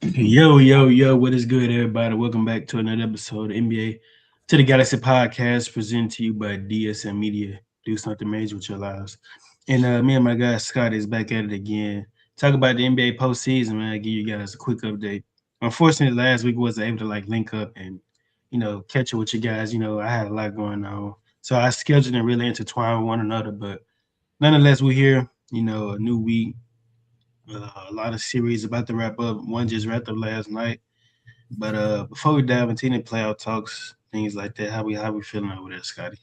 Yo, what is good, everybody? Welcome back to another episode of NBA to the Galaxy Podcast, presented to you by DSM Media. Do something major with your lives. And me and my guy Scott is back at it again. Talk about the NBA postseason, man. Give you guys a quick update. Unfortunately, last week wasn't able to link up and catch up with you guys. I had a lot going on, so our schedule didn't really intertwine with one another. But nonetheless, we're here. A new week, a lot of series about to wrap up. One just wrapped up last night. But before we dive into any playoff talks, things like that, how we feeling over there, Scotty?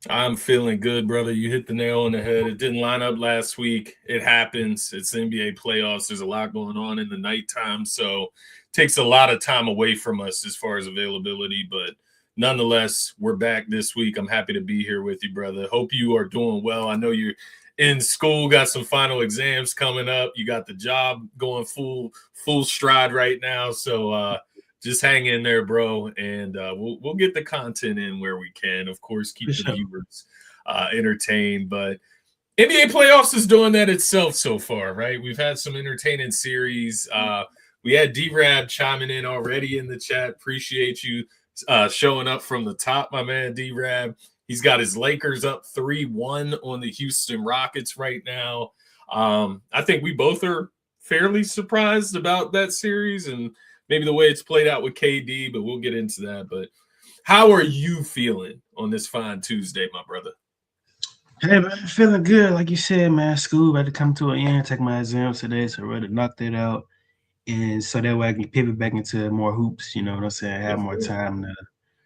I'm feeling good, brother. You hit the nail on the head. It didn't line up last week. It happens. It's NBA playoffs. There's a lot going on in the nighttime, so it takes a lot of time away from us as far as availability. But nonetheless, we're back this week. I'm happy to be here with you, brother. Hope you are doing well. I know you're in school, got some final exams coming up. You got the job going full stride right now. So just hang in there, bro, and we'll get the content in where we can. Of course, keep the viewers entertained. But NBA playoffs is doing that itself so far, right? We've had some entertaining series. We had D-Rab chiming in already in the chat. Appreciate you showing up from the top, my man D-Rab. He's got his Lakers up 3-1 on the Houston Rockets right now. I think we both are fairly surprised about that series and maybe the way it's played out with KD, but we'll get into that. But how are you feeling on this fine Tuesday, my brother? Hey, man, feeling good. Like you said, man, school about to come to an end, take my exams today, so ready to knock that out. And so that way I can pivot back into more hoops, you know what I'm saying? Have more time to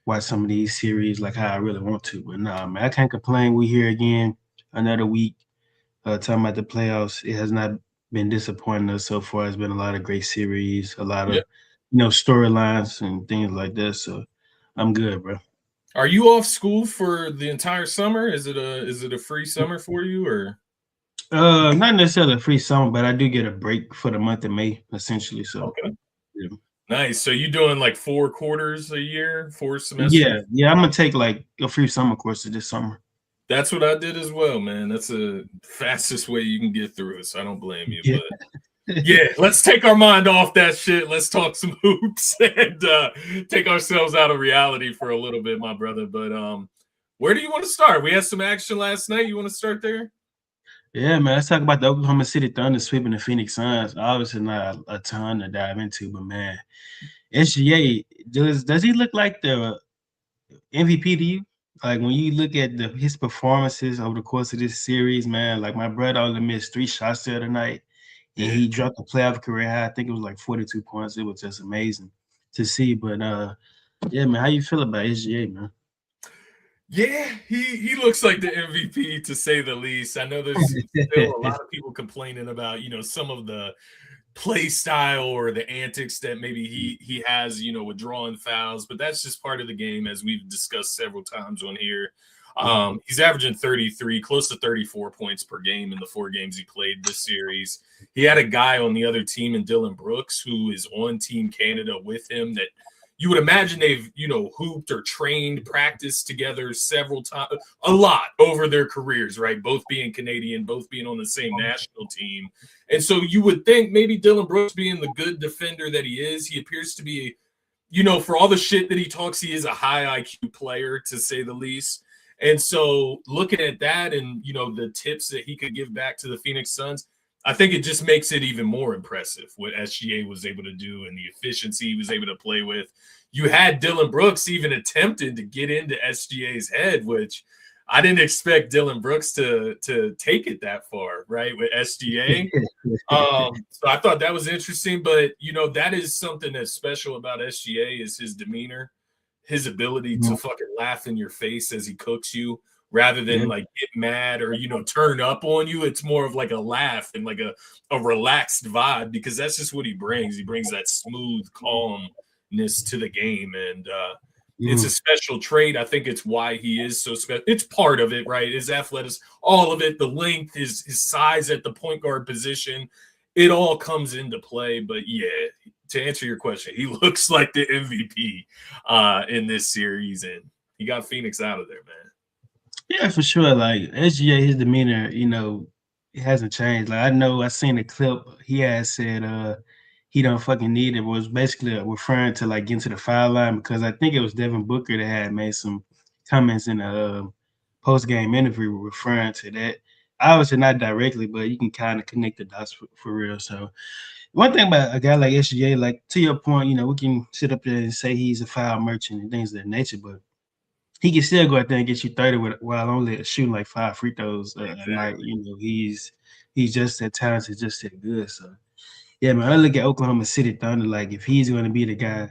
watch some of these series like how I really want to. But nah, man, I can't complain. We here again, another week, talking about the playoffs. It has not been disappointing us so far. It's been a lot of great series, a lot of storylines and things like that. So I'm good, bro. Are you off school for the entire summer? Is it a free summer for you, or? Not necessarily a free summer, but I do get a break for the month of May, essentially. So okay. Yeah. Nice. So you doing like 4 quarters a year, 4 semesters? Yeah. I'm gonna take like a free summer course this summer. That's what I did as well, man. That's the fastest way you can get through it. So I don't blame you. Yeah. But yeah, let's take our mind off that shit. Let's talk some hoops and take ourselves out of reality for a little bit, my brother. But where do you want to start? We had some action last night. You want to start there? Yeah, man. Let's talk about the Oklahoma City Thunder sweeping the Phoenix Suns. Obviously, not a ton to dive into, but man, SGA does he look like the MVP to you? Like when you look at his performances over the course of this series, man. Like my brother only missed 3 shots the other night, and he dropped a playoff career high. I think it was like 42 points. It was just amazing to see. But yeah, man, how you feel about SGA, man? Yeah, he looks like the MVP to say the least. I know there's still a lot of people complaining about, some of the play style or the antics that maybe he has, with drawing fouls, but that's just part of the game as we've discussed several times on here. He's averaging 33, close to 34 points per game in the 4 games he played this series. He had a guy on the other team in Dylan Brooks who is on Team Canada with him that you would imagine they've, hooped or trained, practiced together several times, a lot over their careers, right? Both being Canadian, both being on the same national team. And so you would think maybe Dylan Brooks being the good defender that he is, he appears to be, for all the shit that he talks, he is a high IQ player, to say the least. And so looking at that and, the tips that he could give back to the Phoenix Suns, I think it just makes it even more impressive what SGA was able to do and the efficiency he was able to play with. You had Dylan Brooks even attempted to get into SGA's head, which I didn't expect Dylan Brooks to take it that far, right, with SGA. So I thought that was interesting. But, that is something that's special about SGA is his demeanor, his ability to fucking laugh in your face as he cooks you. Rather than like get mad or, turn up on you. It's more of like a laugh and like a relaxed vibe because that's just what he brings. He brings that smooth calmness to the game. And it's a special trait. I think it's why he is so special. It's part of it, right? His athleticism, all of it, the length, his size at the point guard position, it all comes into play. But yeah, to answer your question, he looks like the MVP in this series. And he got Phoenix out of there, man. Yeah, for sure. Like SGA, his demeanor, it hasn't changed. Like I know I seen a clip he had said he don't fucking need it was basically referring to like getting to the foul line because I think it was Devin Booker that had made some comments in a post game interview referring to that. Obviously not directly, but you can kind of connect the dots for real. So one thing about a guy like SGA, like to your point, we can sit up there and say he's a foul merchant and things of that nature, but he can still go out there and get you 30 while only shooting like 5 free throws a night. He's just that talented, just that good. So yeah, man, I look at Oklahoma City Thunder like if he's going to be the guy,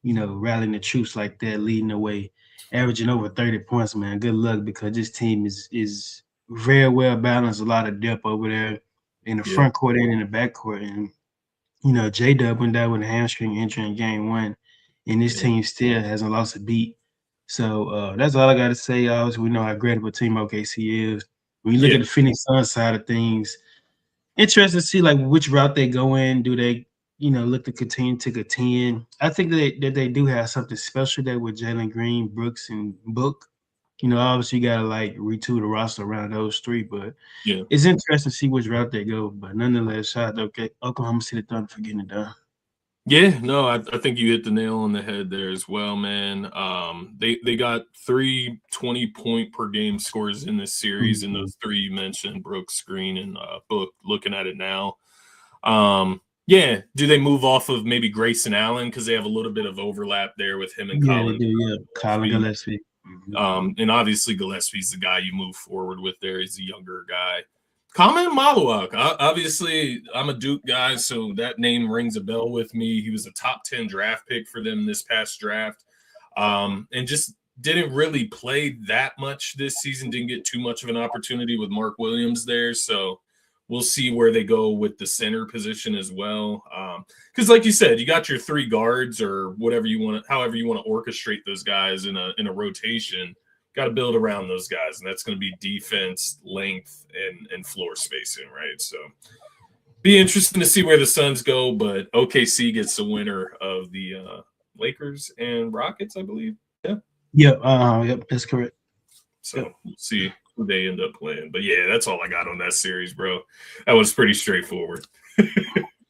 rallying the troops like that, leading the way, averaging over 30 points, man. Good luck because this team is very well balanced, a lot of depth over there in the front court and in the back court. And J-Dub went down with a hamstring injury in game 1, and this team still hasn't lost a beat. So that's all I got to say. Obviously, we know how great of a team OKC is. When you look at the Phoenix Suns side of things, interesting to see like which route they go in. Do they, look to continue to contend? I think that they do have something special there with Jalen Green, Brooks, and Book. Obviously you gotta like retool the roster around those three, but it's interesting to see which route they go. But nonetheless, shout out to Oklahoma City Thunder for getting it done. Yeah, no, I think you hit the nail on the head there as well, man. They got 3 20-point per game scores in this series, and those 3 you mentioned, Brooks, Green, and Book. Looking at it now, do they move off of maybe Grayson Allen because they have a little bit of overlap there with him and Colin? They do, Colin Gillespie. And obviously Gillespie's the guy you move forward with there. He's a younger guy. Comment Malawak. Obviously, I'm a Duke guy, so that name rings a bell with me. He was a top 10 draft pick for them this past draft, and just didn't really play that much this season. Didn't get too much of an opportunity with Mark Williams there, so we'll see where they go with the center position as well. Because, like you said, you got your 3 guards or whatever you want, however you want to orchestrate those guys in a rotation. Got to build around those guys, and that's going to be defense, length, and floor spacing, right? So be interesting to see where the Suns go, but OKC gets the winner of the Lakers and Rockets, I believe. Yep, that's correct. So we'll see who they end up playing. But yeah, that's all I got on that series, bro. That was pretty straightforward.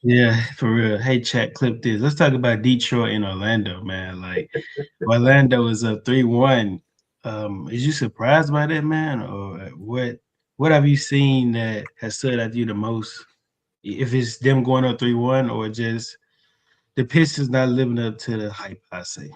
Yeah, for real. Hey, chat, clip this. Let's talk about Detroit and Orlando, man. Like Orlando is up 3-1. Is you surprised by that, man, or what have you seen that has stood out to you the most? If it's them going up 3-1 or just the Pistons not living up to the hype, I say.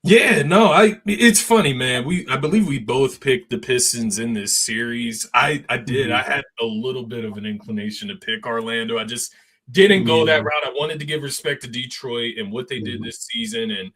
Yeah, no, it's funny, man. I believe we both picked the Pistons in this series. I did. I had a little bit of an inclination to pick Orlando. I just didn't go that route. I wanted to give respect to Detroit and what they did this season, and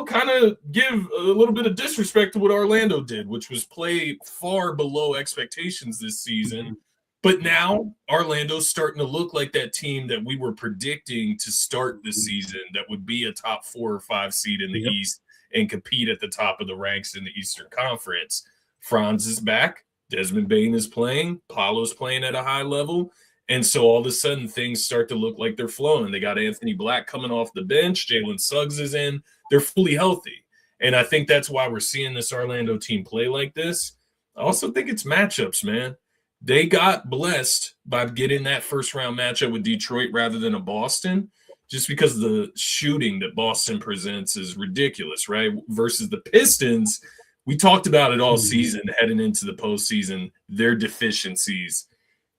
kind of give a little bit of disrespect to what Orlando did, which was play far below expectations this season. But now Orlando's starting to look like that team that we were predicting to start the season that would be a top 4 or 5 seed in the East and compete at the top of the ranks in the Eastern Conference. Franz is back. Desmond Bane is playing. Paolo's playing at a high level. And so all of a sudden things start to look like they're flowing. They got Anthony Black coming off the bench. Jalen Suggs is in. They're fully healthy. And I think that's why we're seeing this Orlando team play like this. I also think it's matchups, man. They got blessed by getting that first-round matchup with Detroit rather than a Boston, just because the shooting that Boston presents is ridiculous, right? Versus the Pistons, we talked about it all season heading into the postseason, their deficiencies.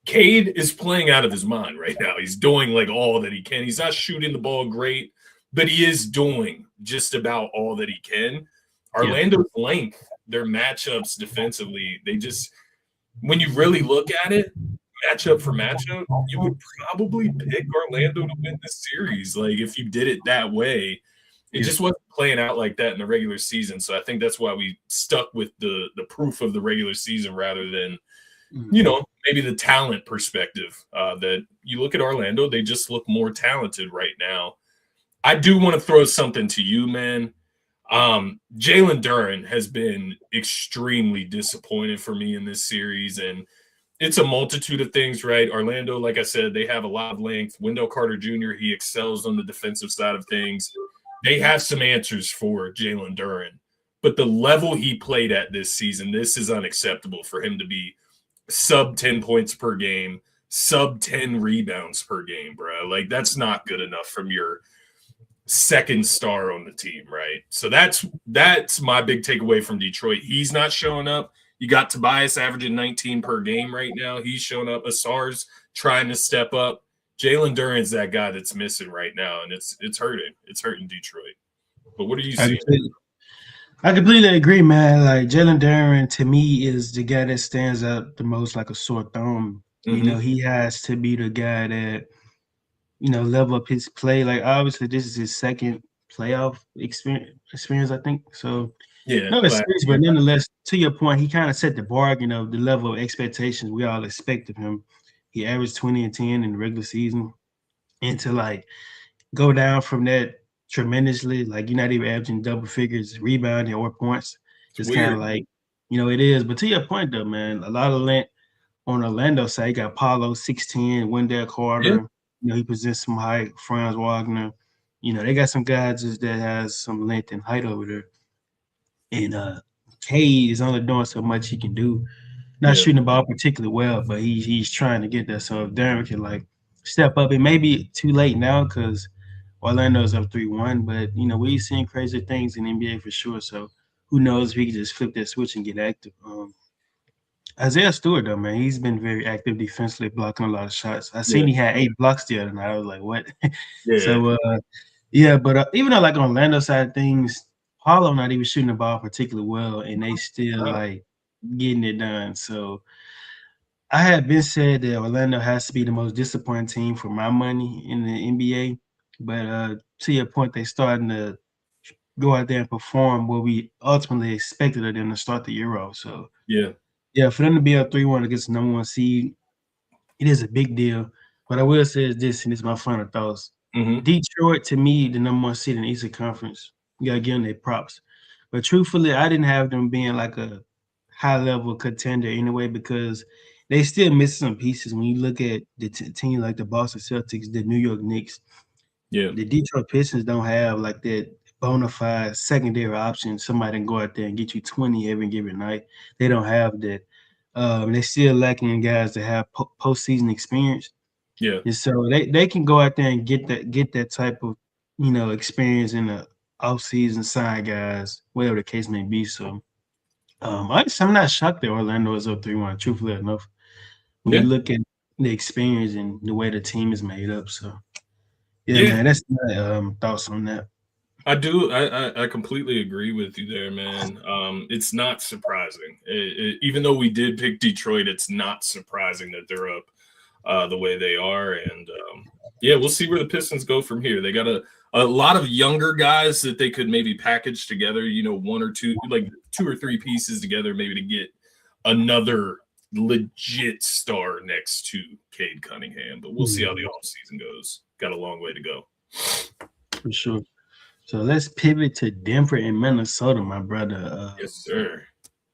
Cade is playing out of his mind right now. He's doing like all that he can. He's not shooting the ball great, but he is doing just about all that he can. Orlando's length, their matchups defensively, they just – when you really look at it, matchup for matchup, you would probably pick Orlando to win the series. Like, if you did it that way, it just wasn't playing out like that in the regular season. So I think that's why we stuck with the proof of the regular season rather than, maybe the talent perspective. That you look at Orlando, they just look more talented right now. I do want to throw something to you, man. Jalen Duren has been extremely disappointed for me in this series, and it's a multitude of things, right? Orlando, like I said, they have a lot of length. Wendell Carter Jr., he excels on the defensive side of things. They have some answers for Jalen Duren, but the level he played at this season, this is unacceptable for him to be sub 10 points per game, sub 10 rebounds per game, bro. Like, that's not good enough from your second star on the team, right? So that's my big takeaway from Detroit. He's not showing up. You got Tobias averaging 19 per game right now. He's showing up. Asar's trying to step up. Jalen Duren's that guy that's missing right now, and it's hurting. It's hurting Detroit. But what are you seeing? I completely agree, man. Like Jalen Duren to me is the guy that stands out the most like a sore thumb. You know, he has to be the guy that, you know, level up his play. Like obviously this is his second playoff experience, I think. So no experience, but nonetheless, to your point, he kind of set the bargain of the level of expectations we all expect of him. He averaged 20 and 10 in the regular season. And to like go down from that tremendously, like you're not even averaging double figures, rebounding or points. It's kind of like, you know, it is. But to your point though, man, a lot of length on Orlando side, you got Paulo 6'10", Wendell Carter. Yeah. You know, he possesses some height, Franz Wagner. You know, they got some guys that has some length and height over there. And Cade is only doing so much he can do. Not shooting the ball particularly well, but he's trying to get there. So if Darren can like step up, it may be too late now because Orlando's up 3-1. But you know, we've seen crazy things in the NBA for sure. So who knows if he can just flip that switch and get active. Isaiah Stewart, though, man, he's been very active defensively, blocking a lot of shots. I seen he had 8 blocks the other night. I was like, what? So, but even though, like, on Orlando side of things, Paulo not even shooting the ball particularly well, and they still, like, getting it done. So, I have been said that Orlando has to be the most disappointing team for my money in the NBA. But to your point, they starting to go out there and perform what we ultimately expected of them to start the year off. So, yeah, for them to be up 3-1 against the number 1 seed, it is a big deal. What I will say is this, and this is my final thoughts. Detroit, to me, the number 1 seed in the Eastern Conference. You got to give them their props. But truthfully, I didn't have them being like a high-level contender anyway because they still miss some pieces. When you look at the team like the Boston Celtics, the New York Knicks, the Detroit Pistons don't have like that bona fide secondary option. Somebody can go out there and get you 20 every given night. They don't have that. They're still lacking in guys that have postseason experience. And so they can go out there and get that type of, you know, experience in the offseason, sign guys, whatever the case may be. So I'm not shocked that Orlando is up 3-1, truthfully enough. When you look at the experience and the way the team is made up. So man, that's my thoughts on that. I do. I completely agree with you there, man. It's not surprising. Even though we did pick Detroit, it's not surprising that they're up the way they are. And we'll see where the Pistons go from here. They got a lot of younger guys that they could maybe package together, you know, 1 or 2, like 2 or 3 pieces together, maybe to get another legit star next to Cade Cunningham. But we'll see how the offseason goes. Got a long way to go. For sure. So let's pivot to Denver and Minnesota, my brother. Yes, sir.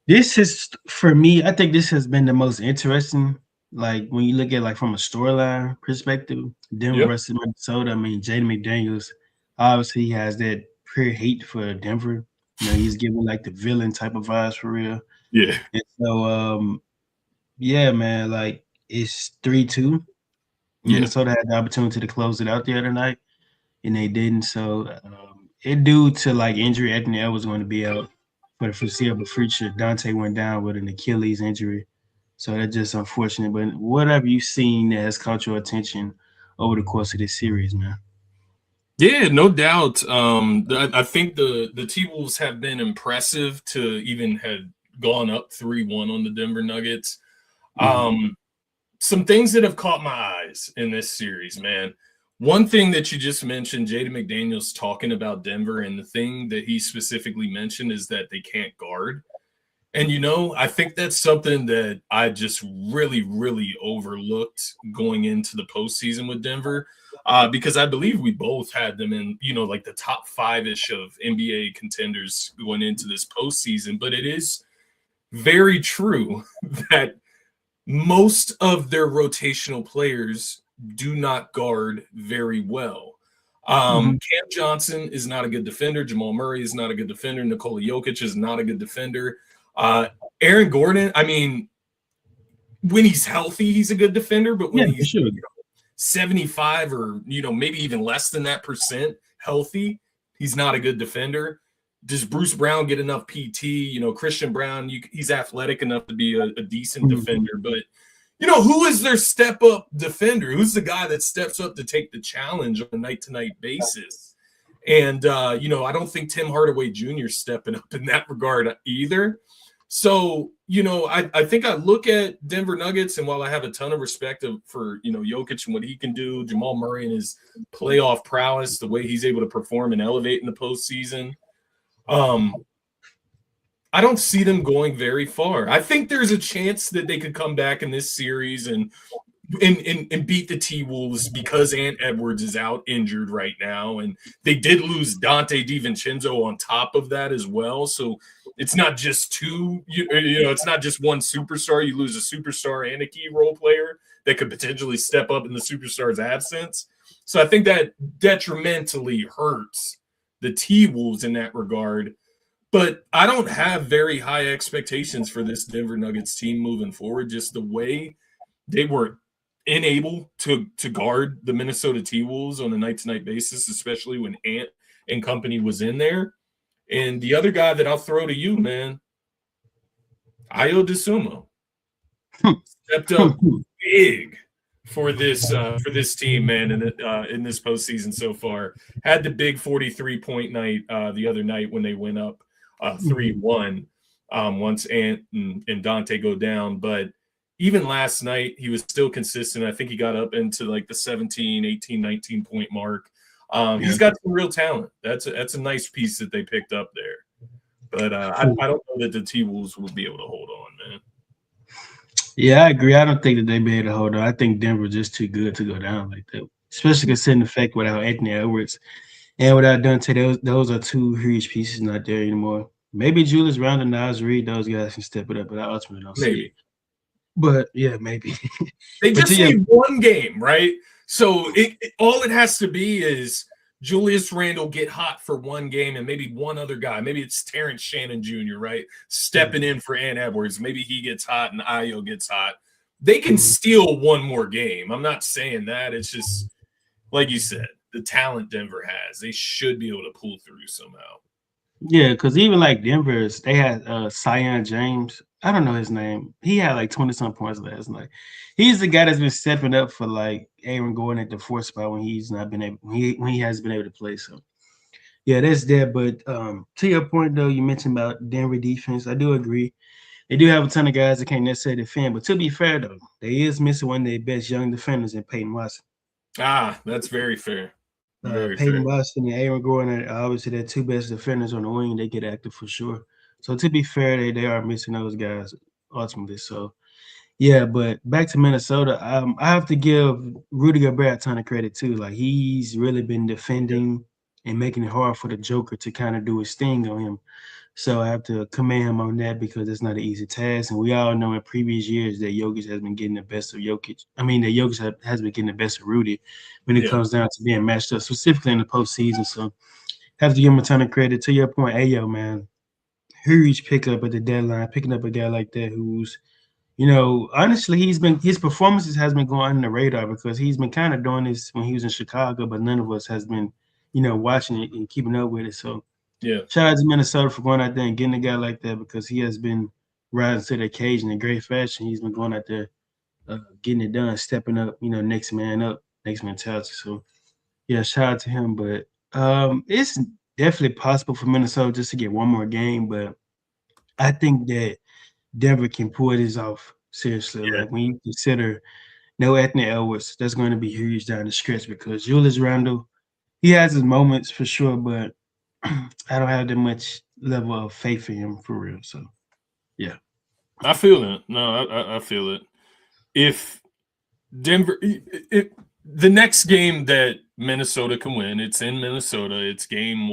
This is, for me, I think this has been the most interesting. Like when you look at like from a storyline perspective, Denver versus Minnesota. I mean, Jaden McDaniels, obviously he has that pure hate for Denver. You know, he's giving like the villain type of vibes for real. Yeah. And so, man, like it's 3-2. Minnesota had the opportunity to close it out the other night, and they didn't. So it due to like injury, Anthony Edwards was going to be out for the foreseeable future. Dante went down with an Achilles injury. So that's just unfortunate. But what have you seen that has caught your attention over the course of this series, man? Yeah, no doubt. I think the T-Wolves have been impressive to even have gone up 3-1 on the Denver Nuggets. Some things that have caught my eyes in this series, man. One thing that you just mentioned, Jaden McDaniels talking about Denver, and the thing that he specifically mentioned is that they can't guard. And, you know, I think that's something that I just really, really overlooked going into the postseason with Denver because I believe we both had them in, you know, like the top 5-ish of NBA contenders going into this postseason. But it is very true that most of their rotational players do not guard very well. Cam Johnson is not a good defender. Jamal Murray is not a good defender. Nikola Jokic is not a good defender. Aaron Gordon, I mean, when he's healthy, he's a good defender, but when Yeah, for he's sure. 75 or maybe even less than that percent healthy, he's not a good defender. Does Bruce Brown get enough PT? Christian Brown, he's athletic enough to be a decent defender, but who is their step up defender? Who's the guy that steps up to take the challenge on a night to night basis? And I don't think Tim Hardaway Jr. is stepping up in that regard either. So, I think I look at Denver Nuggets, and while I have a ton of respect for, Jokic and what he can do, Jamal Murray and his playoff prowess, the way he's able to perform and elevate in the postseason, I don't see them going very far. I think there's a chance that they could come back in this series and beat the T-Wolves because Ant Edwards is out injured right now. And they did lose Dante DiVincenzo on top of that as well. So it's not just it's not just one superstar. You lose a superstar and a key role player that could potentially step up in the superstar's absence. So I think that detrimentally hurts the T-Wolves in that regard. But I don't have very high expectations for this Denver Nuggets team moving forward. Just the way they were unable to guard the Minnesota T-Wolves on a night-to-night basis, especially when Ant and company was in there. And the other guy that I'll throw to you, man, Ayo Dosunmu, stepped up big for this team, man, in this postseason so far. Had the big 43-point night the other night when they went up 3-1 once Ant and Dante go down. But even last night, he was still consistent. I think he got up into like the 17, 18, 19-point mark. He's got some real talent. That's a nice piece that they picked up there. But I don't know that the T-Wolves will be able to hold on, man. Yeah, I agree. I don't think that they be able to hold on. I think Denver's just too good to go down like that, especially considering the fact without Anthony Edwards and without Dante, those are two huge pieces not there anymore. Maybe Julius Randle and Naz Reid, those guys can step it up, but I ultimately don't see it. But yeah, maybe. They just need one game, right? So all it has to be is Julius Randle get hot for one game and maybe one other guy. Maybe it's Terrence Shannon Jr., right? Stepping in for Ant Edwards. Maybe he gets hot and Ayo gets hot. They can steal one more game. I'm not saying that. It's just, like you said, the talent Denver has. They should be able to pull through somehow. Yeah, because even like Denver's, they had Sion James. I don't know his name. He had like 20-some points last night. He's the guy that's been stepping up for like Aaron Gordon at the fourth spot when he's not been able when he hasn't been able to play. So yeah, that's there. But to your point though, you mentioned about Denver defense. I do agree. They do have a ton of guys that can't necessarily defend. But to be fair though, they is missing one of their best young defenders in Peyton Watson. That's very fair. Peyton Watson and Aaron Gordon are obviously their two best defenders on the wing. They get active for sure. So to be fair, they are missing those guys ultimately. So yeah, but back to Minnesota, I have to give Rudy Gobert a ton of credit too. Like he's really been defending and making it hard for the Joker to kind of do his thing on him. So I have to commend him on that because it's not an easy task. And we all know in previous years that Jokic has been getting the best of Jokic. I mean, that Jokic has been getting the best of Rudy when it comes down to being matched up, specifically in the postseason. So have to give him a ton of credit. To your point, Ayo, man, huge pickup at the deadline, picking up a guy like that who's, honestly, his performances has been going under the radar because he's been kind of doing this when he was in Chicago, but none of us has been, watching it and keeping up with it. So yeah, shout out to Minnesota for going out there and getting a guy like that because he has been rising to the occasion in great fashion. He's been going out there, getting it done, stepping up, next man up, next mentality. So yeah, shout out to him. But it's definitely possible for Minnesota just to get one more game, but I think that Denver can pull this off seriously. Yeah. Like when you consider no Anthony Edwards, that's going to be huge down the stretch because Julius Randle, he has his moments for sure, but I don't have that much level of faith in him for real. So yeah. I feel it. No, I feel it. If Denver the next game that Minnesota can win, it's in Minnesota. It's game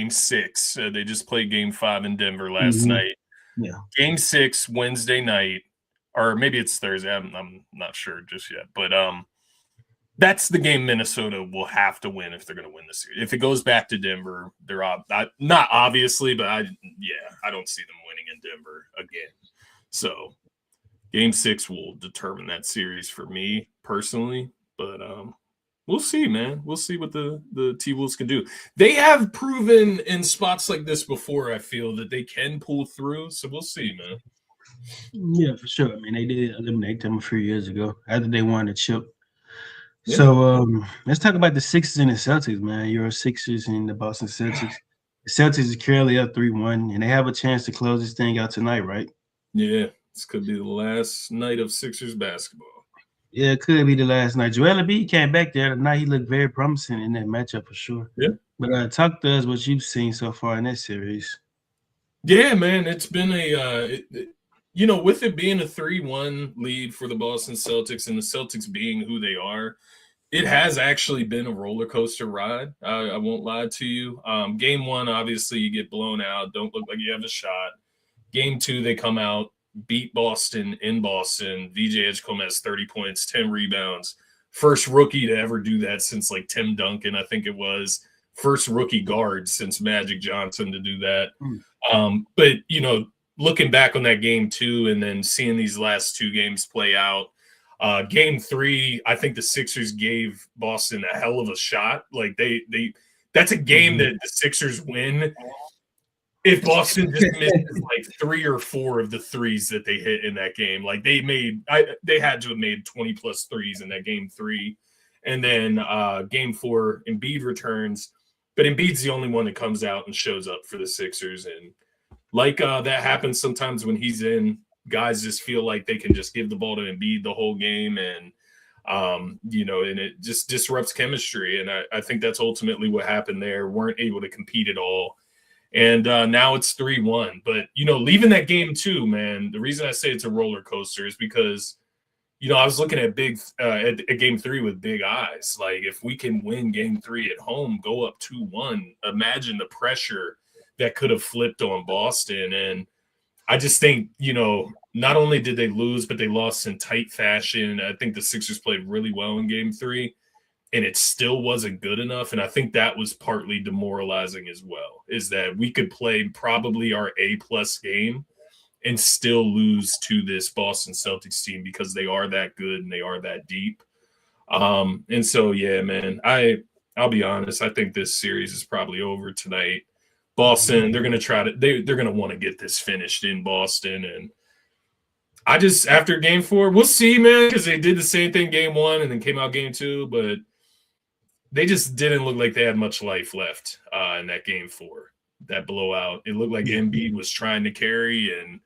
6. They just played game 5 in Denver last night. Yeah. Game 6 Wednesday night, or maybe it's Thursday. I'm not sure just yet, but that's the game Minnesota will have to win if they're going to win this series. If it goes back to Denver, they're not obviously, but I don't see them winning in Denver again. So Game 6 will determine that series for me personally, but we'll see, man. We'll see what the T-Wolves can do. They have proven in spots like this before, I feel, that they can pull through, so we'll see, man. Yeah, for sure. I mean, they did eliminate them a few years ago after they won the chip. Yeah. So let's talk about the Sixers and the Celtics, man. Your Sixers and the Boston Celtics. The Celtics is currently up 3-1, and they have a chance to close this thing out tonight, right? Yeah, this could be the last night of Sixers basketball. Yeah, it could be the last night. Joel Embiid came back there tonight. He looked very promising in that matchup for sure. Yeah. But talk to us what you've seen so far in that series. Yeah, man, it's been with it being a 3-1 lead for the Boston Celtics and the Celtics being who they are, it has actually been a roller coaster ride. I won't lie to you. Game 1, obviously, you get blown out. Don't look like you have a shot. Game 2, they come out, beat Boston in Boston. VJ Edgecombe has 30 points, 10 rebounds. First rookie to ever do that since like Tim Duncan, I think it was. First rookie guard since Magic Johnson to do that. But, looking back on that game 2 and then seeing these last 2 games play out, game 3, I think the Sixers gave Boston a hell of a shot. Like that's a game that the Sixers win if Boston just misses like 3 or 4 of the threes that they hit in that game. Like they had to have made 20 plus threes in that game 3. And then game 4, Embiid returns, but Embiid's the only one that comes out and shows up for the Sixers. And like that happens sometimes when he's in, guys just feel like they can just give the ball to Embiid the whole game. And, and it just disrupts chemistry. And I think that's ultimately what happened there. Weren't able to compete at all. And now it's 3-1. But, leaving that game 2, man, the reason I say it's a roller coaster is because, I was looking at at game 3 with big eyes. Like, if we can win game 3 at home, go up 2-1, imagine the pressure that could have flipped on Boston. And I just think, not only did they lose, but they lost in tight fashion. I think the Sixers played really well in game 3, and it still wasn't good enough. And I think that was partly demoralizing as well, is that we could play probably our A-plus game and still lose to this Boston Celtics team because they are that good and they are that deep. And so, yeah, man, I'll be honest. I think this series is probably over tonight. Boston, they're going to they're going to want to get this finished in Boston. And after game 4, we'll see, man, because they did the same thing game 1 and then came out game 2, but they just didn't look like they had much life left in that game 4, that blowout. It looked like Embiid was trying to carry and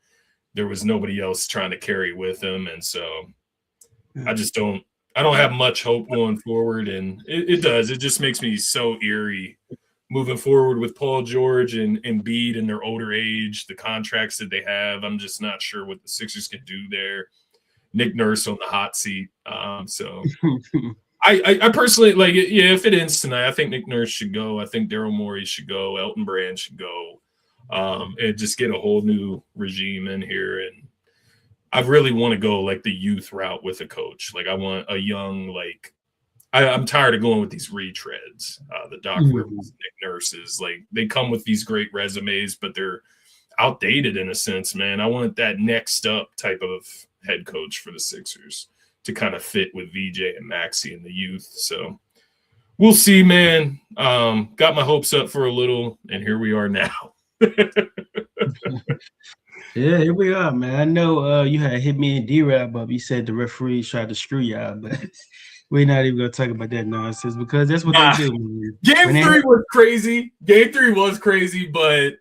there was nobody else trying to carry with him. And so I don't have much hope going forward. And it just makes me so eerie moving forward with Paul George and Embiid and their older age, the contracts that they have. I'm just not sure what the Sixers can do there. Nick Nurse on the hot seat. So I personally, if it ends tonight, I think Nick Nurse should go. I think Daryl Morey should go. Elton Brand should go. And just get a whole new regime in here. And I really want to go like the youth route with a coach. Like I want a young, I'm tired of going with these retreads. The Doc Rivers, Nick Nurses, they come with these great resumes, but they're outdated in a sense, man. I want that next up type of head coach for the Sixers to kind of fit with VJ and Maxey and the youth. So we'll see, man. Got my hopes up for a little, and here we are now. Yeah, here we are, man. I know you had hit me and D-Rab up. You said the referees tried to screw y'all, but we're not even going to talk about that nonsense because that's what they do. Man. Game 3 was crazy. Game 3 was crazy, but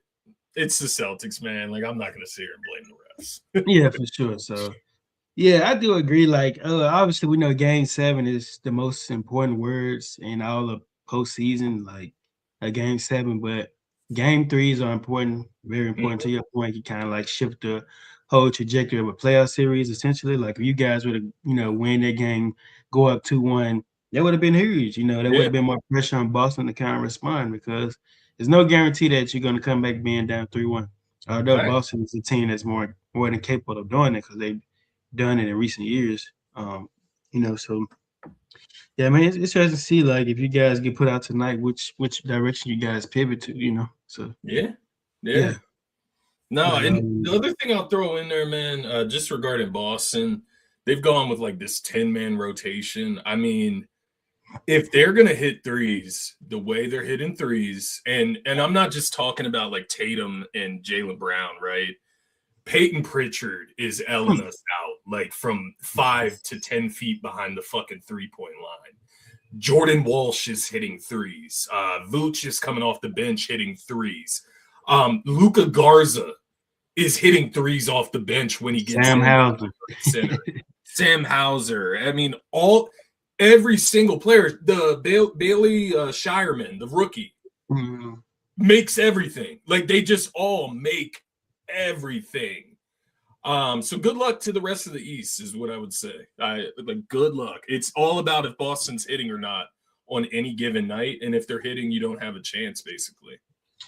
it's the Celtics, man. I'm not going to sit here and blame the refs. Yeah, for sure. So, yeah, I do agree. Obviously, we know Game 7 is the most important words in all of postseason, a Game 7, but Game 3s are important, very important. To your point, you kind of shift the whole trajectory of a playoff series. Essentially, if you guys would have, win that game, go up 2-1, that would have been huge. There would have been more pressure on Boston to kind of respond because there's no guarantee that you're going to come back being down 3-1. Although Boston is a team that's more than capable of doing it because they've done it in recent years. So. Yeah, man, it's interesting to see if you guys get put out tonight, which direction you guys pivot to, So yeah. No, But and the other thing I'll throw in there, man, just regarding Boston, they've gone with like this 10-man rotation. I mean, if they're gonna hit threes the way they're hitting threes, and I'm not just talking about like Tatum and Jaylen Brown, right? Peyton Pritchard is elling us out like from 5 to 10 feet behind the fucking 3-point line. Jordan Walsh is hitting threes. Vooch is coming off the bench hitting threes. Luka Garza is hitting threes off the bench when he gets Sam in Hauser. center. Sam Hauser. I mean, every single player. The Bailey Shireman, the rookie, makes everything. Like they just all make everything. So good luck to the rest of the East is what I would say. Like good luck. It's all about if Boston's hitting or not on any given night, and if they're hitting, you don't have a chance, basically.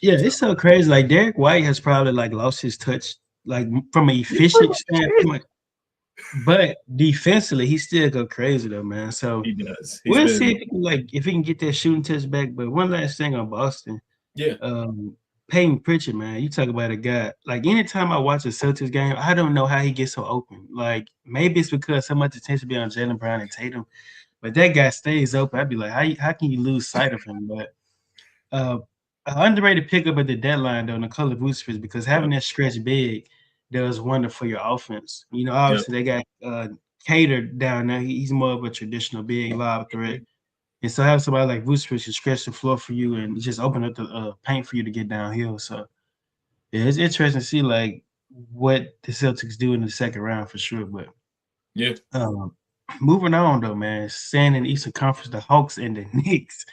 Yeah, it's so crazy. Like Derek White has probably like lost his touch, like from an efficient standpoint. But defensively, he still go crazy though, man. So He does. We'll see if he can get that shooting touch back. But one last thing on Boston. Yeah. Peyton Pritchard, man, you talk about a guy. Like anytime I watch a Celtics game, I don't know how he gets so open. Like maybe it's because so much attention be on Jaylen Brown and Tatum, but that guy stays open. I'd be like, how can you lose sight of him? But an underrated pickup at the deadline though, Nikola Vucevic, because having that stretch big does wonder for your offense. You know, obviously they got Cater down there. He's more of a traditional big lob threat. And so have somebody like Vucevic to stretch the floor for you and just open up the paint for you to get downhill. So yeah, it's interesting to see like what the Celtics do in the second round for sure. But yeah, moving on though, man, staying in the Eastern Conference, the Hawks and the Knicks.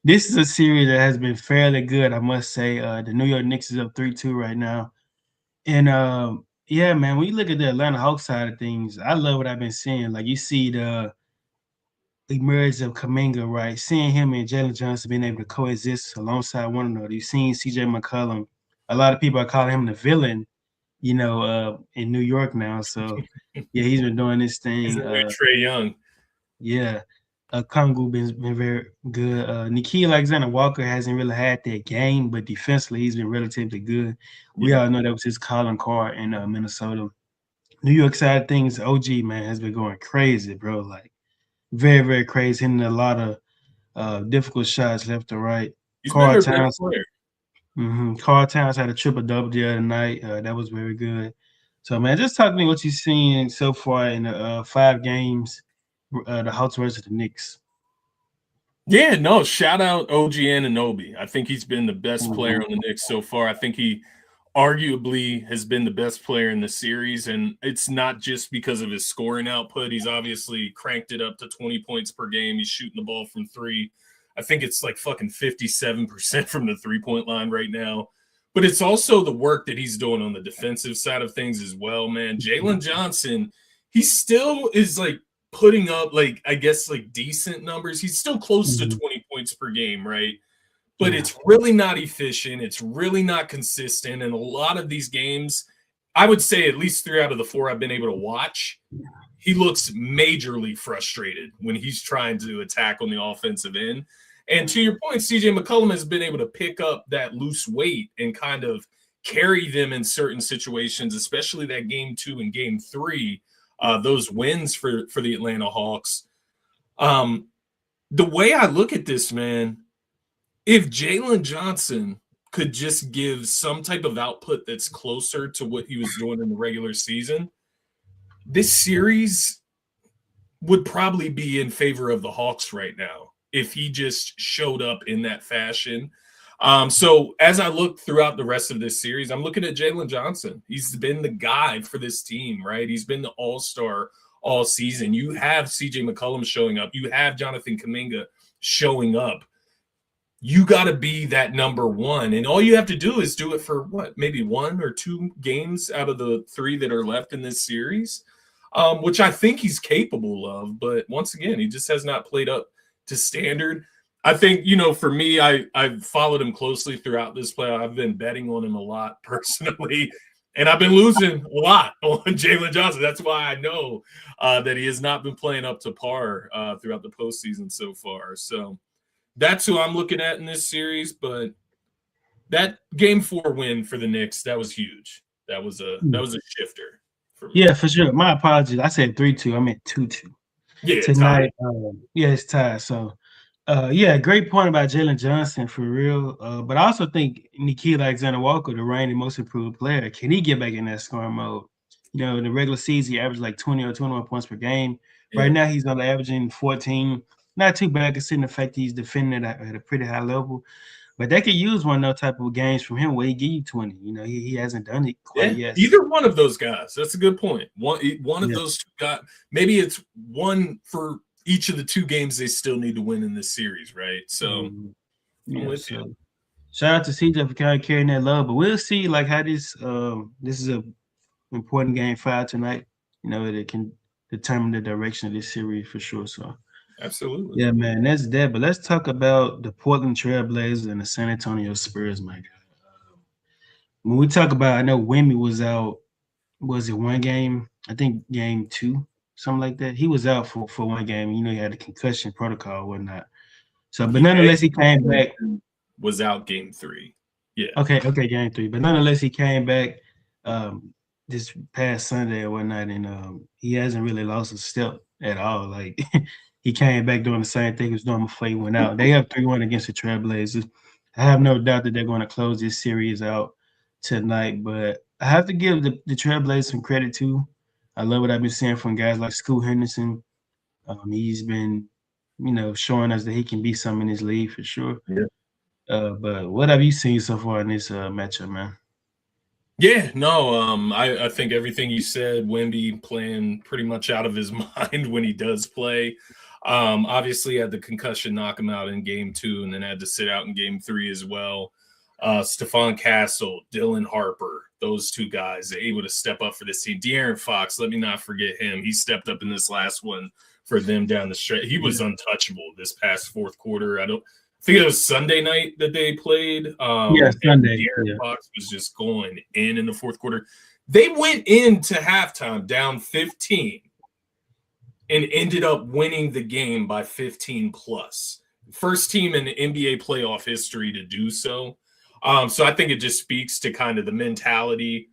This is a series that has been fairly good, I must say. The New York Knicks is up 3-2 right now. And yeah, man, when you look at the Atlanta Hawks side of things, I love what I've been seeing. Like you see the emerge of Kuminga, right? Seeing him and Jalen Johnson being able to coexist alongside one another. You've seen CJ McCollum. A lot of people are calling him the villain, you know, in New York now. So yeah, he's been doing this thing. He's Trae Young. Yeah. Kongu been very good. Nikhil Alexander Walker hasn't really had that game, but defensively he's been relatively good. We all know that was his calling card in Minnesota. New York side of things, OG man has been going crazy, bro. Like very, very crazy, hitting a lot of difficult shots left to right. He's been their best player. Carl Towns had a triple-double the other night. That was very good. So, man, just talk to me what you've seen so far in the 5 games, the Hawks versus the Knicks. Yeah, no, shout out OG Anunoby. I think he's been the best player on the Knicks so far. I think he arguably has been the best player in the series, and it's not just because of his scoring output. He's obviously cranked it up to 20 points per game. He's shooting the ball from 3. I think it's like fucking 57% from the 3-point line right now. But it's also the work that he's doing on the defensive side of things as well, man. Jalen Johnson, he still is like putting up like, I guess, like decent numbers. He's still close to 20 points per game, right? But it's really not efficient. It's really not consistent. And a lot of these games, I would say at least 3 out of the 4 I've been able to watch, he looks majorly frustrated when he's trying to attack on the offensive end. And to your point, CJ McCollum has been able to pick up that loose weight and kind of carry them in certain situations, especially that game 2 and game 3, those wins for the Atlanta Hawks. The way I look at this, man, if Jalen Johnson could just give some type of output that's closer to what he was doing in the regular season, this series would probably be in favor of the Hawks right now if he just showed up in that fashion. So as I look throughout the rest of this series, I'm looking at Jalen Johnson. He's been the guy for this team, right? He's been the all-star all season. You have CJ McCollum showing up. You have Jonathan Kuminga showing up. You got to be that number 1. And all you have to do is do it for maybe 1 or 2 games out of the 3 that are left in this series, which I think he's capable of. But once again, he just has not played up to standard. I think, for me, I've followed him closely throughout this play. I've been betting on him a lot personally, and I've been losing a lot on Jalen Johnson. That's why I know that he has not been playing up to par throughout the postseason so far. So that's who I'm looking at in this series. But that game 4 win for the Knicks, that was huge. That was a shifter for me. Yeah, for sure. My apologies. I said 3-2. I meant 2-2. Yeah, Tonight, yeah, it's tied. So, yeah, great point about Jalen Johnson for real. But I also think Nikhil Alexander Walker, the reigning most improved player, can he get back in that scoring mode? You know, in the regular season, he averaged like 20 or 21 points per game. Right now, he's only averaging 14. Not too bad considering the fact he's defending at a pretty high level. But they could use one of those type of games from him where he give you 20. You know, he hasn't done it quite yet. Either one of those guys. That's a good point. One of those two guys. Maybe it's one for each of the two games they still need to win in this series, right? So I'm with you. Shout out to CJ for kind of carrying that love, but we'll see like how this is a important game 5 tonight. You know, it can determine the direction of this series for sure. So absolutely. Yeah, man, that's that. But let's talk about the Portland Trailblazers and the San Antonio Spurs, my God. When we talk about, I know Wemby was out, was it one game? I think game 2, something like that. He was out for one game. You know, he had a concussion protocol and whatnot. So, but nonetheless, he came back. Was out game 3. Yeah. Okay, game 3. But nonetheless, he came back this past Sunday or whatnot, and he hasn't really lost a step at all. Like he came back doing the same thing he was doing before he went out. They have 3-1 against the Trailblazers. I have no doubt that they're going to close this series out tonight, but I have to give the Trailblazers some credit too. I love what I've been seeing from guys like Scoot Henderson. He's been, you know, showing us that he can be something in this league for sure. Yeah. But what have you seen so far in this matchup, man? Yeah, no, I think everything you said, Wemby playing pretty much out of his mind when he does play. Obviously had the concussion knock him out in game 2 and then had to sit out in game 3 as well. Stephon Castle, Dylan Harper, those two guys are able to step up for this team. De'Aaron Fox, let me not forget him. He stepped up in this last one for them down the stretch. He was untouchable this past fourth quarter. I think it was Sunday night that they played. Sunday. De'Aaron Fox was just going in the fourth quarter. They went into halftime down 15 and ended up winning the game by 15 plus. First team in the NBA playoff history to do so. So I think it just speaks to kind of the mentality,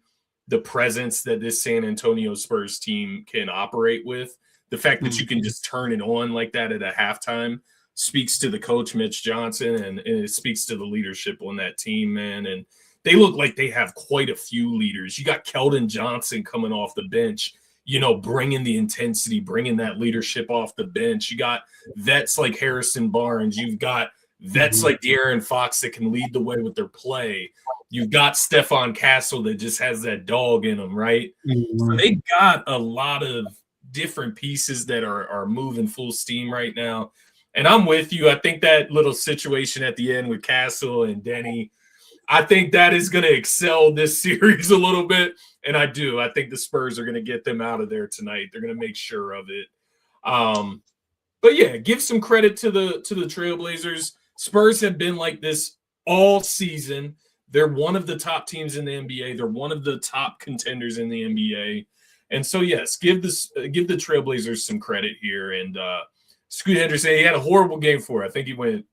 the presence that this San Antonio Spurs team can operate with. The fact that you can just turn it on like that at a halftime speaks to the coach, Mitch Johnson, and it speaks to the leadership on that team, man. And they look like they have quite a few leaders. You got Keldon Johnson coming off the bench, you know, bringing the intensity, bringing that leadership off the bench. You got vets like Harrison Barnes. You've got vets like De'Aaron Fox that can lead the way with their play. You've got Stephon Castle that just has that dog in him, right? So they got a lot of different pieces that are moving full steam right now. And I'm with you. I think that little situation at the end with Castle and Denny, I think that is going to excel this series a little bit. And I do. I think the Spurs are going to get them out of there tonight. They're going to make sure of it. But yeah, give some credit to the Trailblazers. Spurs have been like this all season. They're one of the top teams in the NBA. They're one of the top contenders in the NBA. And so, yes, give the Trailblazers some credit here. And Scoot Henderson, he had a horrible game for it. I think he went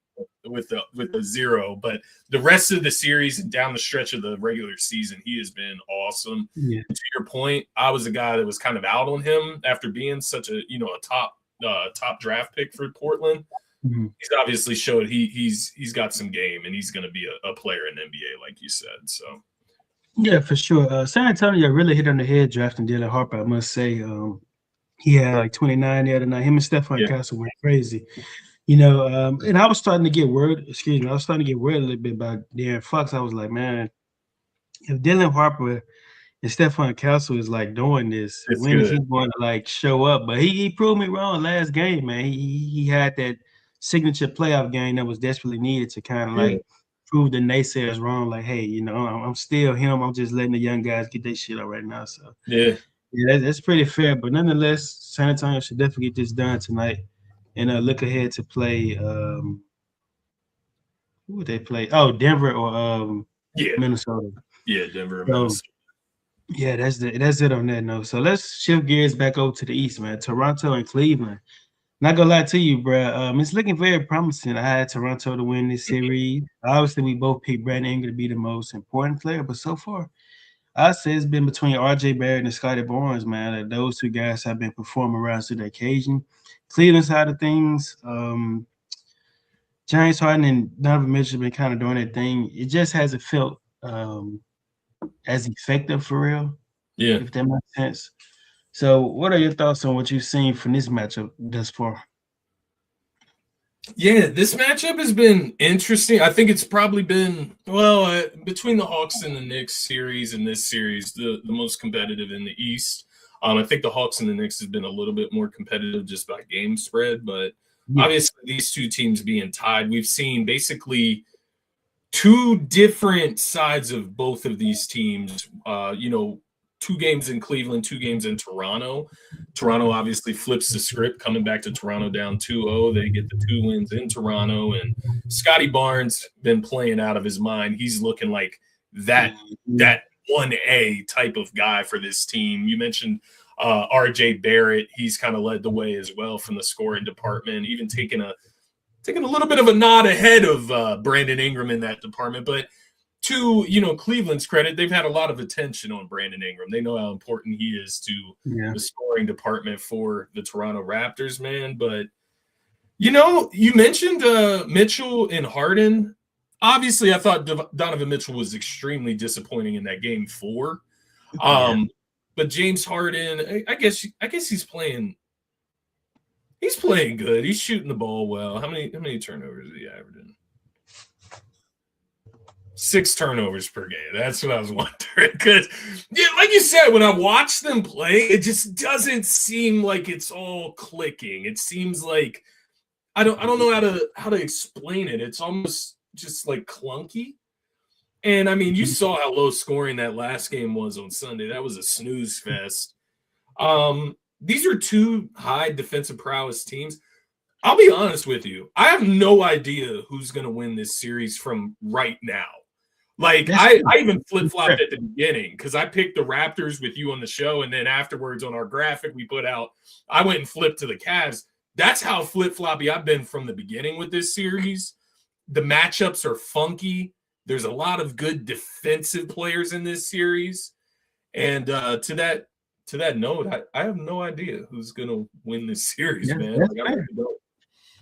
with the 0. But the rest of the series and down the stretch of the regular season, he has been awesome. Yeah. To your point, I was a guy that was kind of out on him after being such a top draft pick for Portland. He's obviously showed he's got some game, and he's going to be a player in the NBA, like you said. So. Yeah, for sure. San Antonio really hit on the head drafting Dylan Harper, I must say. He had like 29 the other night. Him and Stephon Castle went crazy. You know, and I was starting to get worried. I was starting to get worried a little bit about De'Aaron Fox. I was like, man, if Dylan Harper and Stephon Castle is like doing this, when is he going to like show up? But he proved me wrong last game, man. He had that signature playoff game that was desperately needed to kind of like prove the naysayers wrong. Like, hey, you know, I'm still him. I'm just letting the young guys get their shit out right now. So that's pretty fair. But nonetheless, San Antonio should definitely get this done tonight, and look ahead to play. Who would they play? Oh, Denver or Minnesota. Yeah, Denver or Minnesota. Yeah, that's it on that note. So let's shift gears back over to the East, man. Toronto and Cleveland. Not gonna lie to you, bro. It's looking very promising. I had Toronto to win this series. Obviously, we both picked Brandon Ingram to be the most important player, but so far, I say it's been between RJ Barrett and Scotty Barnes, man. Like, those two guys have been performing rise to the occasion. Cleveland side of things, James Harden and Donovan Mitchell have been kind of doing their thing. It just hasn't felt as effective for real, Yeah. if that makes sense. So, what are your thoughts on what you've seen from this matchup thus far? Yeah, this matchup has been interesting. I think it's probably been, between the Hawks and the Knicks series and this series, the most competitive in the East. I think the Hawks and the Knicks has been a little bit more competitive just by game spread, but Yeah. obviously these two teams being tied, we've seen basically two different sides of both of these teams. 2 games in Cleveland, 2 games in Toronto. Toronto obviously flips the script, coming back to Toronto down 2-0. They get the 2 wins in Toronto, and Scotty Barnes been playing out of his mind. He's looking like that 1A type of guy for this team. You mentioned RJ Barrett. He's kind of led the way as well from the scoring department, even taking a little bit of a nod ahead of Brandon Ingram in that department. But to Cleveland's credit, they've had a lot of attention on Brandon Ingram. They know how important he is to the scoring department for the Toronto Raptors, man. But you mentioned Mitchell and Harden. Obviously, I thought Donovan Mitchell was extremely disappointing in that game 4. But James Harden, I guess he's playing. He's playing good. He's shooting the ball well. How many turnovers is he averaging? 6 turnovers per game. That's what I was wondering. Because, like you said, when I watch them play, it just doesn't seem like it's all clicking. It seems like I don't know how to explain it. It's almost just like clunky. And I mean, you saw how low scoring that last game was on Sunday. That was a snooze fest. These are 2 high defensive prowess teams. I'll be honest with you. I have no idea who's going to win this series from right now. Like, I even flip-flopped at the beginning because I picked the Raptors with you on the show, and then afterwards on our graphic we put out, I went and flipped to the Cavs. That's how flip-floppy I've been from the beginning with this series. The matchups are funky. There's a lot of good defensive players in this series. And to that note, I have no idea who's going to win this series, man.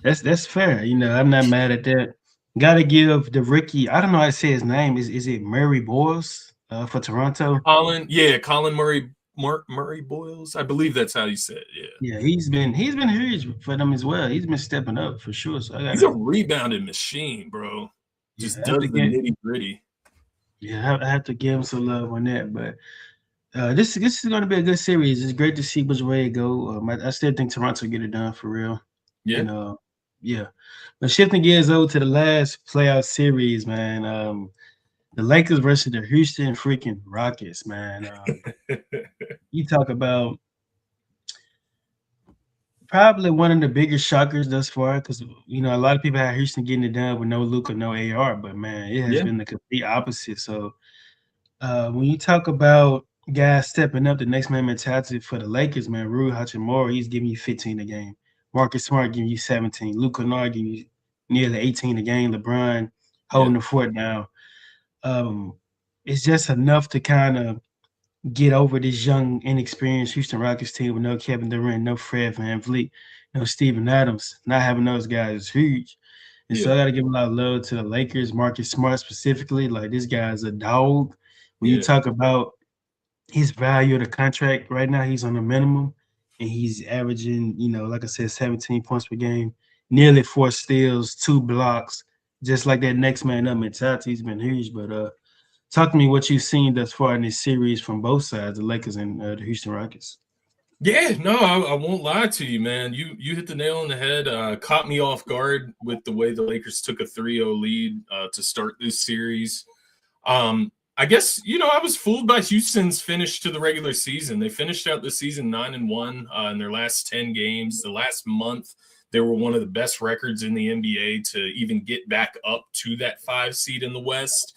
That's fair. I'm not mad at that. Got to give the rookie, I don't know how to say his name. Is it Murray Boyles for Toronto? Colin Murray Boyles. I believe that's how you said it. Yeah, he's been huge for them as well. He's been stepping up for sure. So he's a rebounding machine, bro. Just does the nitty-gritty. Yeah, I have to give him some love on that. But this is going to be a good series. It's great to see which way it go. I still think Toronto get it done for real. Yeah. And, but shifting gears over to the last playoff series, man. The Lakers versus the Houston freaking Rockets, man. You talk about probably one of the biggest shockers thus far, because a lot of people had Houston getting it done with no Luka, no AR, but man, it has been the complete opposite. So when you talk about guys stepping up, the next man mentality for the Lakers, man, Rui Hachimura, he's giving you 15 a game. Marcus Smart giving you 17. Luka Kennard giving you nearly 18 a game. LeBron holding the fort down. It's just enough to kind of get over this young, inexperienced Houston Rockets team with no Kevin Durant, no Fred VanVleet, no Steven Adams. Not having those guys is huge. And so I got to give a lot of love to the Lakers, Marcus Smart specifically. Like, this guy's a dog. When you talk about his value of the contract right now, he's on the minimum, and he's averaging, like I said, 17 points per game, nearly 4 steals, 2 blocks, just like that next man up mentality. He's been huge. But talk to me what you've seen thus far in this series from both sides, the Lakers and the Houston Rockets. Yeah, no, I won't lie to you, man. You hit the nail on the head. Caught me off guard with the way the Lakers took a 3-0 lead to start this series. I guess, I was fooled by Houston's finish to the regular season. They finished out the season 9-1 in their last 10 games. The last month, they were one of the best records in the NBA to even get back up to that 5 seed in the West.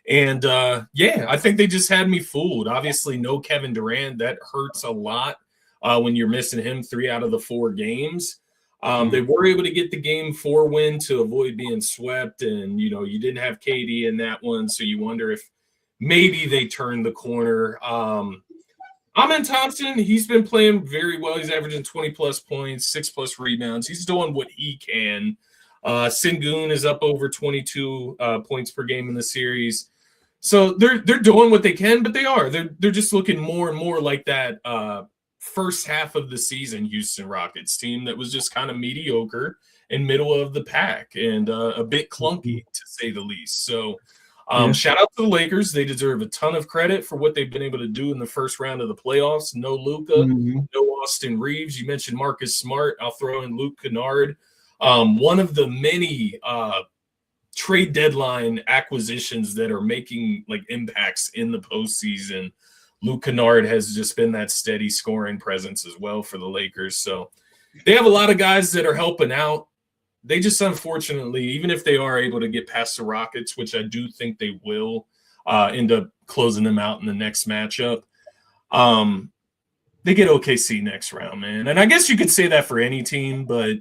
And, I think they just had me fooled. Obviously, no Kevin Durant. That hurts a lot when you're missing him 3 out of the 4 games. They were able to get the game 4 win to avoid being swept. And, you didn't have KD in that one. So you wonder if maybe they turn the corner. Amen Thompson, he's been playing very well. He's averaging 20-plus points, 6-plus rebounds. He's doing what he can. Sengun is up over 22 points per game in the series. So they're doing what they can, but they're just looking more and more like that first half of the season Houston Rockets team that was just kind of mediocre and middle of the pack and a bit clunky, to say the least. So shout out to the Lakers. They deserve a ton of credit for what they've been able to do in the first round of the playoffs. No Luka, no Austin Reeves. You mentioned Marcus Smart. I'll throw in Luke Kennard. One of the many trade deadline acquisitions that are making like impacts in the postseason. Luke Kennard has just been that steady scoring presence as well for the Lakers. So they have a lot of guys that are helping out. They just, unfortunately, even if they are able to get past the Rockets, which I do think they will, end up closing them out in the next matchup, they get OKC next round, man. And I guess you could say that for any team, but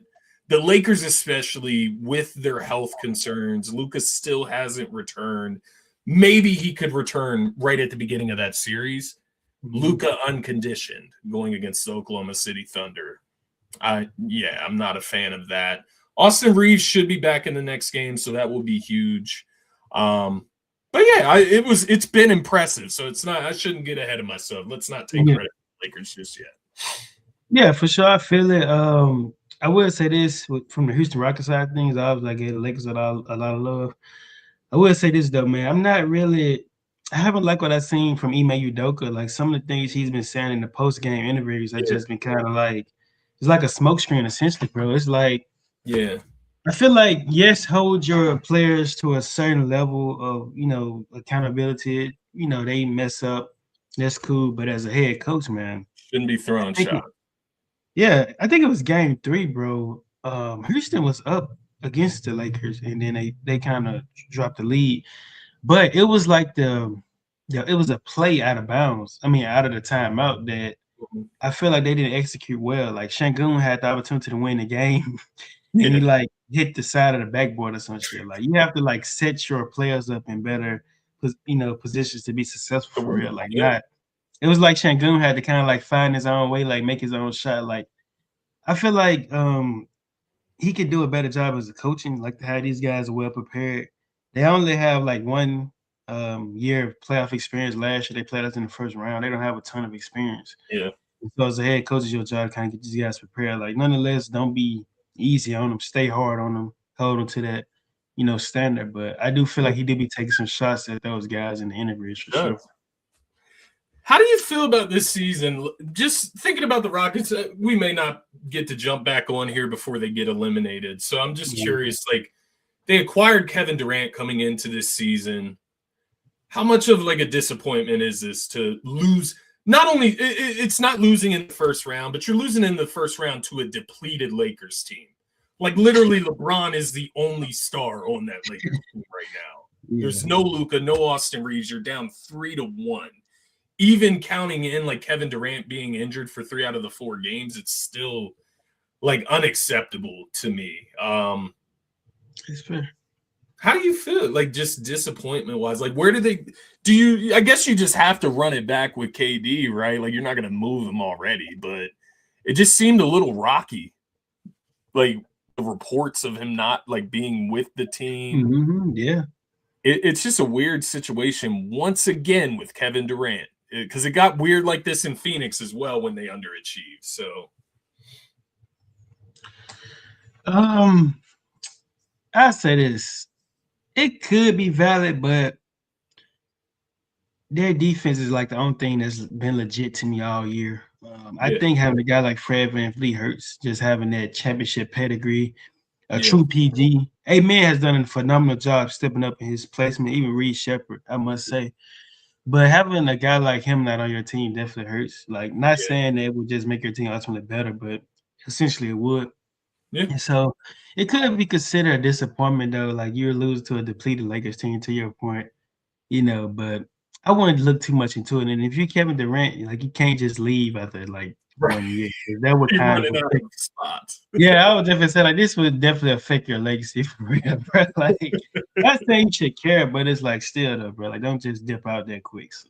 the Lakers, especially with their health concerns, Luka still hasn't returned. Maybe he could return right at the beginning of that series. Luka unconditioned going against the Oklahoma City Thunder. I'm not a fan of that. Austin Reeves should be back in the next game, so that will be huge. But yeah, it's been impressive. So it's not. I shouldn't get ahead of myself. Let's not take credit for the Lakers just yet. Yeah, for sure. I feel it. I would say this from the Houston Rockets side of things. I was like, the Lakers a lot of love. I would say this though, man. I haven't liked what I've seen from Ime Udoka. Like some of the things he's been saying in the post game interviews, have just been kind of like it's like a smokescreen, essentially, bro. It's like, I feel like hold your players to a certain level of accountability. They mess up, that's cool. But as a head coach, man, shouldn't be throwing shots. Yeah, I think it was game 3, bro. Houston was up against the Lakers, and then they kind of dropped the lead. But it was like it was a play out of bounds. I mean, out of the timeout that I feel like they didn't execute well. Like Sengun had the opportunity to win the game, and he like hit the side of the backboard or some shit. Like you have to like set your players up in better, positions to be successful for real. Like not. It was like Sengun had to kind of like find his own way, like make his own shot. Like I feel like he could do a better job as a coaching, like to have these guys well prepared. They only have like 1 year of playoff experience. Last year they played us in the first round. They don't have a ton of experience. Yeah. So as a head coach, it's your job to kind of get these guys prepared. Like nonetheless, don't be easy on them. Stay hard on them. Hold them to that, standard. But I do feel like he did be taking some shots at those guys in the interviews for sure. How do you feel about this season? Just thinking about the Rockets, we may not get to jump back on here before they get eliminated. So I'm just curious, like they acquired Kevin Durant coming into this season. How much of like a disappointment is this to lose? Not only it's not losing in the first round, but you're losing in the first round to a depleted Lakers team. Like literally LeBron is the only star on that Lakers team right now. There's no Luka, no Austin Reeves. You're down 3-1. Even counting in like Kevin Durant being injured for 3 out of the 4 games, it's still like unacceptable to me. It's fair. How do you feel? Like just disappointment wise, like where I guess you just have to run it back with KD, right? Like you're not going to move him already, but it just seemed a little rocky. Like the reports of him not like being with the team. Yeah. It's just a weird situation once again with Kevin Durant. Because it got weird like this in Phoenix as well when they underachieved. So, I say this: it could be valid, but their defense is like the only thing that's been legit to me all year. I think having a guy like Fred VanVleet hurts. Just having that championship pedigree, a true PG. Amen has done a phenomenal job stepping up in his placement. Even Reed Shepard, I must say. But having a guy like him not on your team definitely hurts. Like, not saying that it would just make your team ultimately better, but essentially it would. Yeah. And so it could be considered a disappointment, though. Like, you're losing to a depleted Lakers team, to your point, but I wouldn't look too much into it. And if you're Kevin Durant, like, you can't just leave after, like, one year. That would You're kind running of out of spots. yeah, I would definitely say like this would definitely affect your legacy for real, bro. Like that's the thing you should care, but it's like still though, bro. Like don't just dip out that quick. So,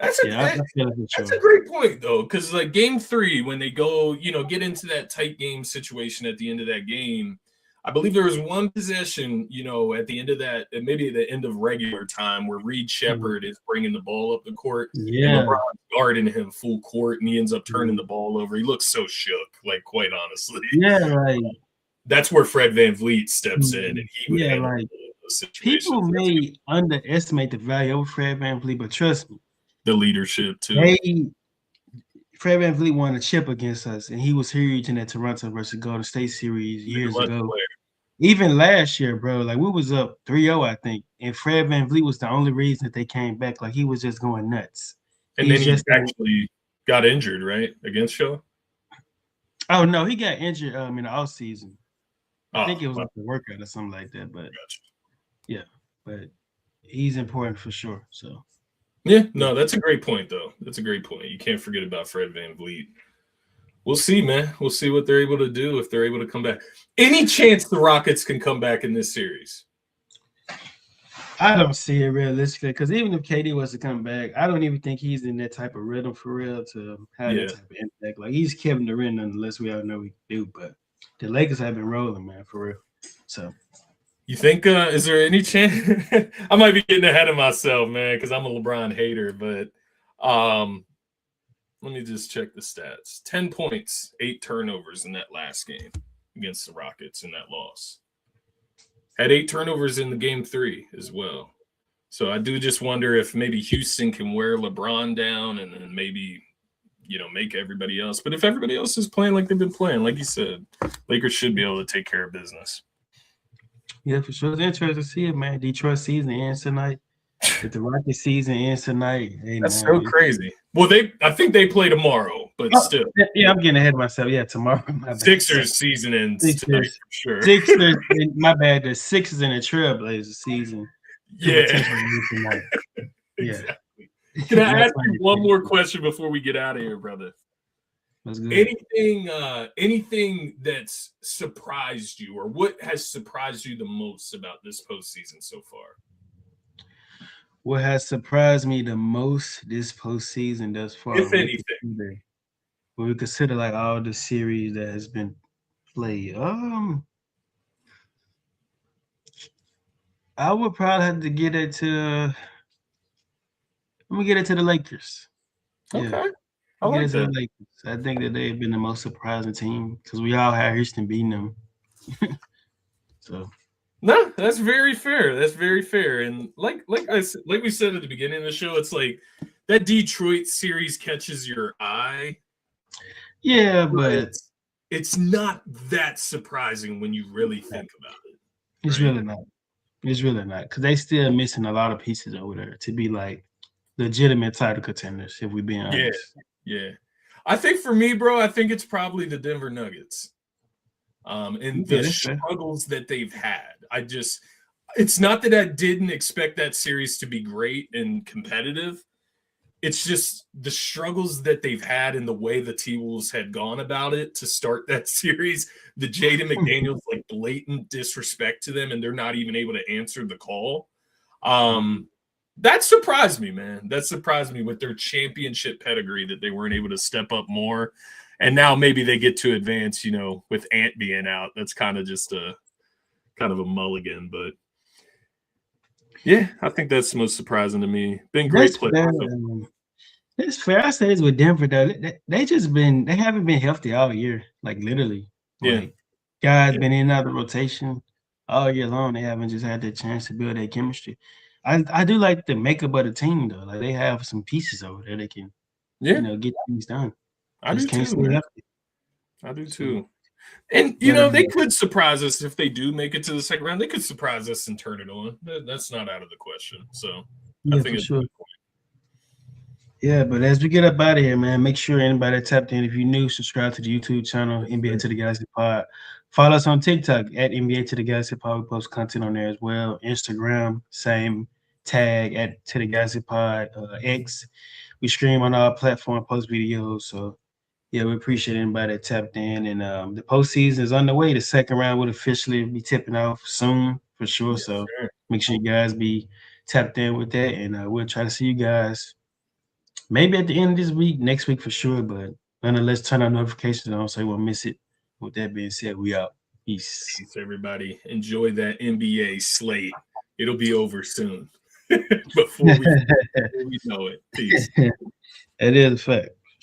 I feel like that's a great point though, because like game 3, when they go, get into that tight game situation at the end of that game, I believe there was one possession, at the end of that, maybe at the end of regular time, where Reed Shepherd is bringing the ball up the court, and LeBron's guarding him full court, and he ends up turning the ball over. He looks so shook, like quite honestly. Yeah, like that's where Fred VanVleet steps in, and he would handle those situations. People may underestimate the value of Fred VanVleet, but trust me, the leadership too. Fred VanVleet won a chip against us, and he was huge in that Toronto versus Golden State series years ago. Even last year, bro, like we was up 3-0, I think, and Fred VanVleet was the only reason that they came back. Like he was just going nuts. And then he actually got injured, right, against Shaw? Oh no, he got injured in the off season. I think it was like a workout or something like that. But yeah, but he's important for sure. So. Yeah, no, that's a great point, though. That's a great point. You can't forget about Fred VanVleet. We'll see, man. We'll see what they're able to do if they're able to come back. Any chance the Rockets can come back in this series? I don't see it realistically because even if KD was to come back, I don't even think he's in that type of rhythm for real to have that type of impact. Like he's Kevin Durant, unless we all know he can do. But the Lakers have been rolling, man, for real. So. You think is there any chance? I might be getting ahead of myself, man, because I'm a LeBron hater. But let me just check the stats: 10 points, 8 turnovers in that last game against the Rockets in that loss. Had 8 turnovers in the game 3 as well. So I do just wonder if maybe Houston can wear LeBron down and then maybe make everybody else. But if everybody else is playing like they've been playing, like you said, Lakers should be able to take care of business. Yeah, for sure. It's interesting to see it, man. Detroit season ends tonight. If the Rockets season ends tonight, that's so crazy. Well, I think they play tomorrow, but still. Yeah, I'm getting ahead of myself. Yeah, tomorrow. Sixers season ends tonight for sure. Sixers, my bad. The Sixers and the Trailblazers season. Yeah. Exactly. Can I ask you one more question before we get out of here, brother? Anything that's surprised you, or what has surprised you the most about this postseason so far? What has surprised me the most this postseason thus far? If anything. When we consider like all the series that has been played. I would probably have to get it to I'm gonna get it to the Lakers. Okay. Yeah. I like that. I think that they've been the most surprising team because we all had Houston beating them. So no, that's very fair. That's very fair. And like we said at the beginning of the show, it's like that Detroit series catches your eye. Yeah, but it's not that surprising when you really think about it. It's really not. It's really not because they still missing a lot of pieces over there to be like legitimate title contenders. If we being honest. Yeah. I think for me, bro, I think it's probably the Denver Nuggets. And the struggles that they've had. It's not that I didn't expect that series to be great and competitive. It's just the struggles that they've had and the way the T-Wolves had gone about it to start that series. The Jaden McDaniels, like blatant disrespect to them, and they're not even able to answer the call. That surprised me, man. That surprised me with their championship pedigree that they weren't able to step up more. And now maybe they get to advance, with Ant being out. That's kind of just a mulligan. But, yeah, I think that's the most surprising to me. Been great play. It's fair. I say it's with Denver, though. They haven't been healthy all year, like literally. Like, guys been in and out of the rotation all year long. They haven't just had the chance to build that chemistry. I do like the makeup of the team, though. Like, they have some pieces over there that can, get things done. I do too. I do too. And, they could surprise us if they do make it to the second round. They could surprise us and turn it on. That's not out of the question. So, I think it's a good point. Yeah, but as we get up out of here, man, make sure anybody that tapped in, if you're new, subscribe to the YouTube channel, NBA to the Galaxy Pod. Follow us on TikTok at NBA to the Galaxy Pod. We post content on there as well. Instagram, same tag at to the Galaxy Pod. X, we stream on our platform, post videos. So Yeah, we appreciate anybody that tapped in. And the postseason is on the way. The second round will officially be tipping off soon for sure. Yes, So sir. make sure you guys be tapped in with that. And we'll try to see you guys maybe at the end of this week, next week for sure. But nonetheless, turn on notifications on so you won't miss it. With that being said, we out. Peace. Peace, everybody. Enjoy that NBA slate. It'll be over soon. Before we know it. Peace. That is a fact.